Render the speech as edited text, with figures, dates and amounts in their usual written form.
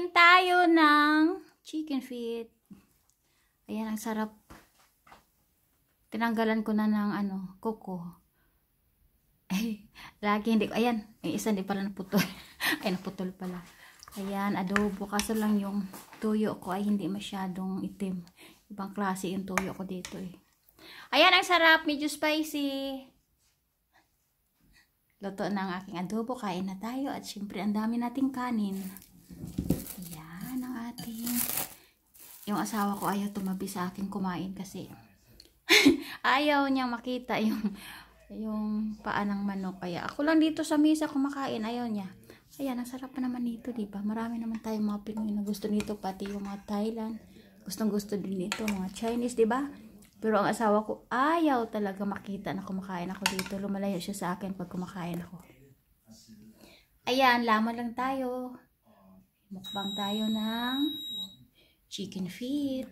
Tayo ng chicken feet. Ayan, ang sarap. Tinanggalan ko na ng kuko. Ay, lagi hindi ko. Ayan, yung isa hindi pala naputol. Ay, naputol pala. Ayan, adobo. Kaso lang yung tuyo ko ay hindi masyadong itim. Ibang klase yung tuyo ko dito eh. Ayan, ang sarap. Medyo spicy. Luto na ang aking adobo. Kain na tayo. At syempre, ang dami nating kanin. Ayan, ang ating... Yung asawa ko ayaw tumabi sa akin kumain kasi ayaw niyang makita yung paa ng manok. Kaya ako lang dito sa mesa kumakain. Ayaw niya. Ayan, ang sarap pa naman nito, diba? Marami naman tayong mga Pinoy na gusto nito. Pati yung mga Thailand. Gustong gusto din nito. Mga Chinese, diba? Pero ang asawa ko ayaw talaga makita na kumakain ako dito. Lumalayo siya sa akin pag kumakain ako. Ayan, laman lang tayo. Mukbang tayo ng chicken feet.